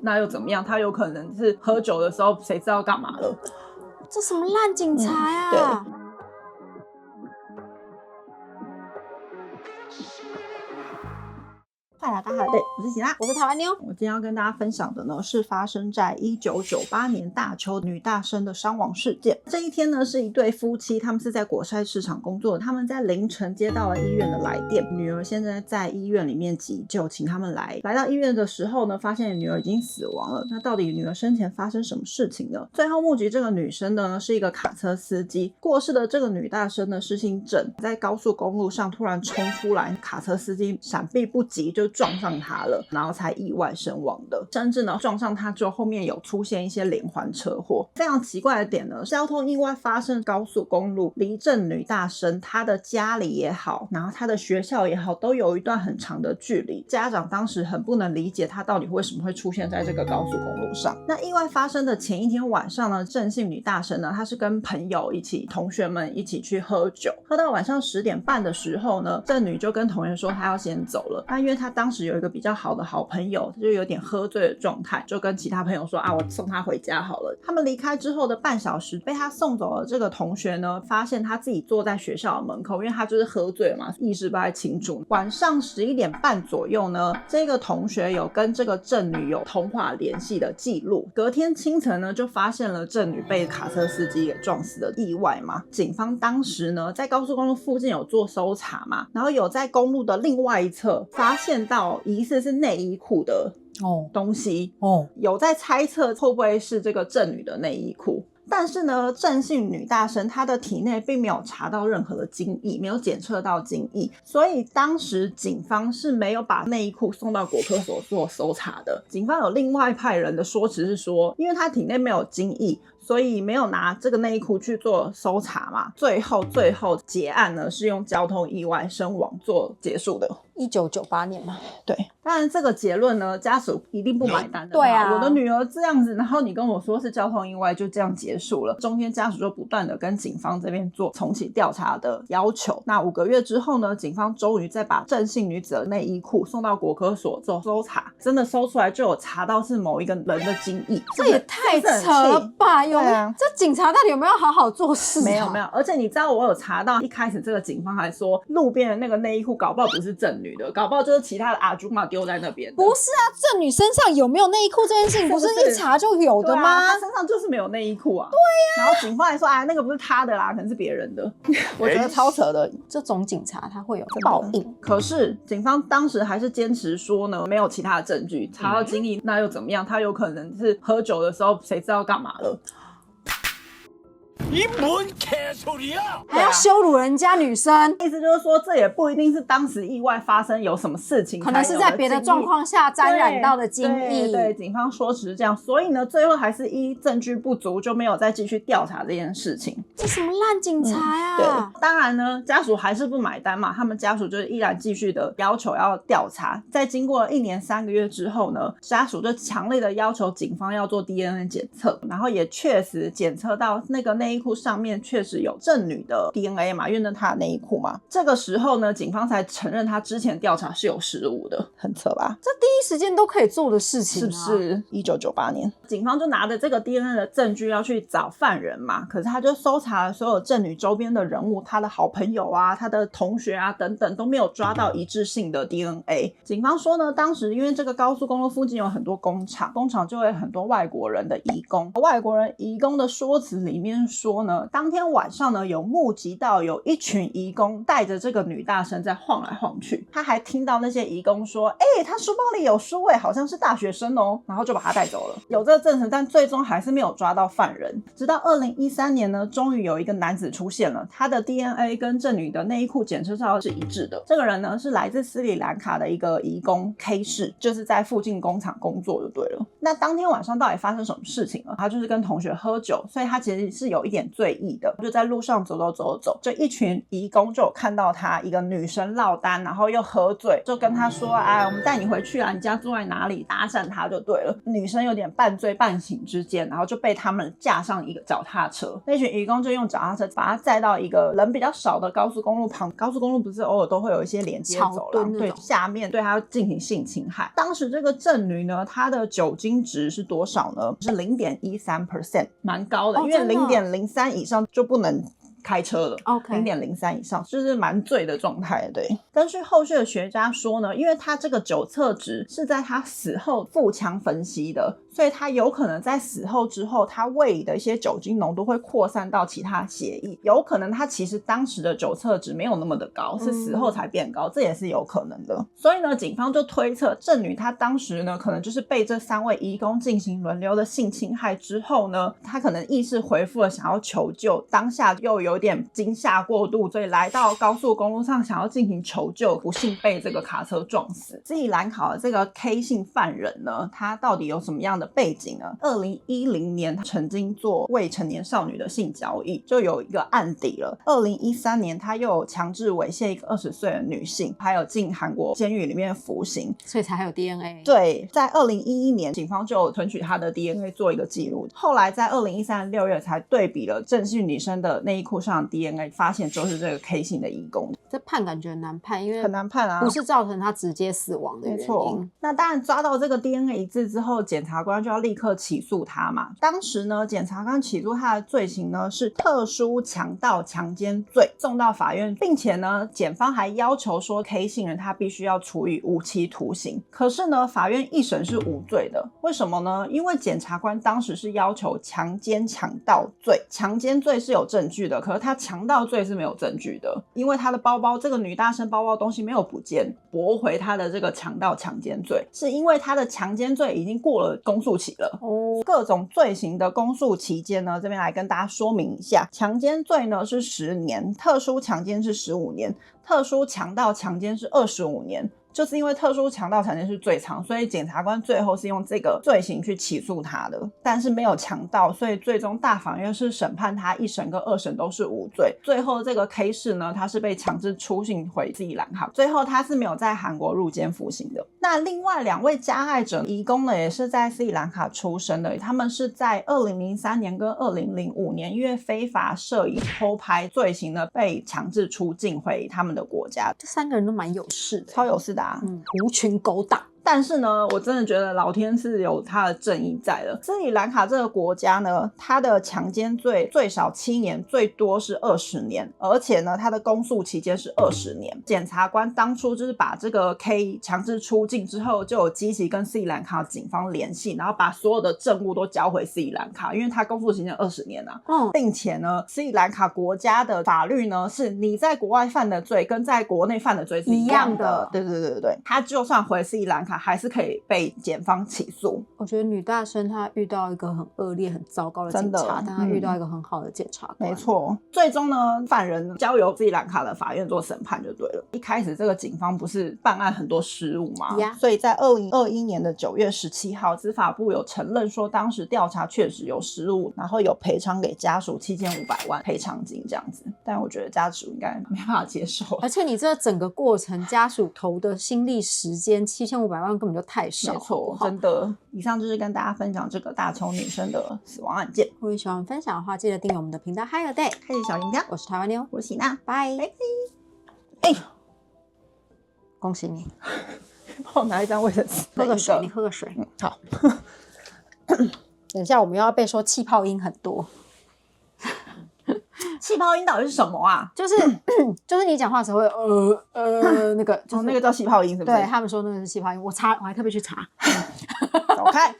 那又怎么样？他有可能是喝酒的时候谁知道干嘛了。这什么烂警察呀、对。快来大家好，对，我是喜拉，我是台湾妞。我今天要跟大家分享的呢，是发生在1998年大邱女大生的伤亡事件。这一天呢，是一对夫妻，他们是在果菜市场工作的，他们在凌晨接到了医院的来电，女儿现在在医院里面急救，请他们来到医院的时候呢，发现女儿已经死亡了。那到底女儿生前发生什么事情呢？最后目击这个女生呢，是一个卡车司机，过世的这个女大生呢是姓郑，在高速公路上突然冲出来，卡车司机闪避不及就撞上他了，然后才意外身亡的。甚至呢，撞上他之后，后面有出现一些连环车祸。非常奇怪的点呢，交通意外发生高速公路离郑女大生她的家里也好，然后她的学校也好，都有一段很长的距离。家长当时很不能理解她到底为什么会出现在这个高速公路上。那意外发生的前一天晚上呢，郑姓女大生呢，她是跟朋友一起，同学们一起去喝酒，喝到晚上10点半的时候呢，郑女就跟同学说她要先走了。那因为她当时有一个比较好的好朋友，就有点喝醉的状态，就跟其他朋友说啊，我送她回家好了。他们离开之后的半小时，被她送走了这个同学呢，发现她自己坐在学校的门口，因为她就是喝醉了嘛，意识不太清楚。晚上11点半左右呢，这个同学有跟这个郑女有通话联系的记录。隔天清晨呢，就发现了郑女被卡车司机给撞死的意外嘛。警方当时呢，在高速公路附近有做搜查嘛，然后有在公路的另外一侧发现到疑似是内衣裤的东西，有在猜测会不会是这个郑女的内衣裤。但是呢，郑姓女大生她的体内并没有查到任何的精液，没有检测到精液，所以当时警方是没有把内衣裤送到国科所做搜查的。警方有另外派人的说辞是说，因为她体内没有精液，所以没有拿这个内衣裤去做搜查嘛。最后结案呢，是用交通意外身亡做结束的。1998年嘛，对，当然这个结论呢，家属一定不买单的。对啊，我的女儿这样子，然后你跟我说是交通意外，就这样结束了。中间家属就不断的跟警方这边做重启调查的要求。那5个月之后呢，警方终于再把郑姓女子的内衣裤送到国科所做搜查，真的搜出来就有查到是某一个人的精液。这也太扯了吧？有没有？这警察到底有没有好好做事啊？没有，而且你知道我有查到，一开始这个警方还说路边的那个内衣裤搞不好不是郑女的，搞不好就是其他的阿朱玛丢在那边的。不是啊，郑女身上有没有内衣裤这件事情不是一查就有的吗？她身上就是没有内衣裤啊。对呀，然后警方还说啊，那个不是她的啦，可能是别人的。我觉得超扯的。这种警察他会有报应。可是警方当时还是坚持说呢，没有其他的证据，查到精液那又怎么样？他有可能是喝酒的时候谁知道干嘛了。你뭔 개소리야！还要羞辱人家女生，意思就是说，这也不一定是当时意外发生有什么事情，可能是在别的状况下沾染到的精液。对，警方说只是这样，所以呢，最后还是依证据不足，就没有再继续调查这件事情。这什么烂警察呀！对，当然呢，家属还是不买单嘛，他们家属就是依然继续的要求要调查。在经过1年3个月之后呢，家属就强烈的要求警方要做 DNA 检测，然后也确实检测到那个内衣裤上面确实有郑女的 DNA 嘛，因为那她的内衣裤嘛。这个时候呢，警方才承认他之前调查是有失误的，很扯吧？这第一时间都可以做的事情啊，是不是？1998年，警方就拿着这个 DNA 的证据要去找犯人嘛，可是他就搜查了所有郑女周边的人物，他的好朋友啊，他的同学啊等等，都没有抓到一致性的 DNA。警方说呢，当时因为这个高速公路附近有很多工厂，工厂就会有很多外国人的移工。外国人移工的说辞里面说呢，当天晚上呢，有目击到有一群移工带着这个女大生在晃来晃去，他还听到那些移工说，他书包里有书好像是大学生哦，然后就把他带走了。有这个证实，但最终还是没有抓到犯人。直到2013年呢，终于有一个男子出现了，他的 DNA 跟郑女的内衣裤检测照是一致的。这个人呢，是来自斯里兰卡的一个移工 K 氏，就是在附近工厂工作就对了。那当天晚上到底发生什么事情呢？他就是跟同学喝酒，所以他其实是有一点点醉意的，就在路上走，就一群移工就有看到他一个女生落单，然后又喝醉，就跟他说哎，我们带你回去啊，你家住在哪里，搭讪他就对了。女生有点半醉半醒之间，然后就被他们架上一个脚踏车，那群移工就用脚踏车把他载到一个人比较少的高速公路旁，高速公路不是偶尔都会有一些连接走廊，对，下面对他进行性侵害。当时这个郑女呢，她的酒精值是多少呢？是 0.13%， 蛮高的，因为 0.03 以上就不能开车了 0.03 以上就是蛮醉的状态。对，根据后续的学家说呢，因为他这个酒测值是在他死后腹腔分析的，所以他有可能在死后之后，他胃里的一些酒精浓度会扩散到其他血液，有可能他其实当时的酒测值没有那么的高，是死后才变高，这也是有可能的。所以呢，警方就推测郑女她当时呢，可能就是被这3位移工进行轮流的性侵害之后呢，她可能意识恢复了，想要求救，当下又有点惊吓过度，所以来到高速公路上想要进行求救，不幸被这个卡车撞死。斯里兰卡的这个 K 姓犯人呢，他到底有什么样的背景呢？2010年他曾经做未成年少女的性交易，就有一个案底了。2013年他又有强制猥亵一个20岁的女性，还有进韩国监狱里面服刑，所以才有 DNA。 对，在2011年警方就有存取他的 DNA 做一个记录，后来在2013年6月才对比了郑姓女生的内衣裤上的 DNA， 发现就是这个 K 姓的移工。这判感觉很难判，因为很难判啊，不是造成他直接死亡的原因。没错，那当然抓到这个 DNA 一致之后，检察官就要立刻起诉他嘛。当时呢，检察官起诉他的罪行呢是特殊强盗强奸罪，送到法院，并且呢，检方还要求说 K 姓人他必须要处以无期徒刑。可是呢，法院一审是无罪的，为什么呢？因为检察官当时是要求强奸强盗罪，强奸罪是有证据的，可是他强盗罪是没有证据的，因为他的包包，这个女大生包包东西没有不见，驳回他的这个强盗强奸罪，是因为他的强奸罪已经过了公诉期了。各种罪行的公诉期间呢，这边来跟大家说明一下，强奸罪呢是10年，特殊强奸是15年，特殊强盗强奸是25年。就是因为特殊强盗强奸是最长，所以检察官最后是用这个罪行去起诉他的，但是没有强盗，所以最终大法院是审判他1审跟2审都是无罪。最后这个 K 氏呢，他是被强制出境回斯里兰卡，最后他是没有在韩国入监服刑的。那另外2位加害者移工呢，也是在斯里兰卡出生的，他们是在2003年跟2005年因为非法摄影偷拍罪行呢，被强制出境回他们的国家。这3个人都蛮有事的，超有事的啊，狐群狗党。但是呢，我真的觉得老天是有他的正义在的。斯里兰卡这个国家呢，它的强奸罪最少7年，最多是20年，而且呢，它的公诉期间是20年。检察官当初就是把这个 K 强制出境之后，就有积极跟斯里兰卡警方联系，然后把所有的证物都交回斯里兰卡，因为他公诉期间20年啊。并且呢，斯里兰卡国家的法律呢，是你在国外犯的罪跟在国内犯的罪是一样的。对，他就算回斯里兰卡还是可以被检方起诉。我觉得女大生她遇到一个很恶劣很糟糕的警察，但她遇到一个很好的检察官。没错，最终呢，犯人交由斯里兰卡的法院做审判就对了。一开始这个警方不是办案很多失误吗？所以在2021年的9月17号，司法部有承认说当时调查确实有失误，然后有赔偿给家属7500万赔偿金这样子。但我觉得家属应该没办法接受，而且你这整个过程家属投的心力时间7500万根本就太少。没错，真的。以上就是跟大家分享这个大邱女生的死亡案件。如果你喜欢分享的话，记得订阅我们的频道 Higher Day， 开启小铃铛。我是台湾妞，我是喜娜，拜。恭喜你，帮我拿一张卫生纸，喝个水，你喝个水。好。等一下我们又要被说气泡音很多。气泡音到底是什么啊？就是你讲话的时候会那个，就是那个叫气泡音是不是？对，他们说那个是气泡音，我还特别去查。走开。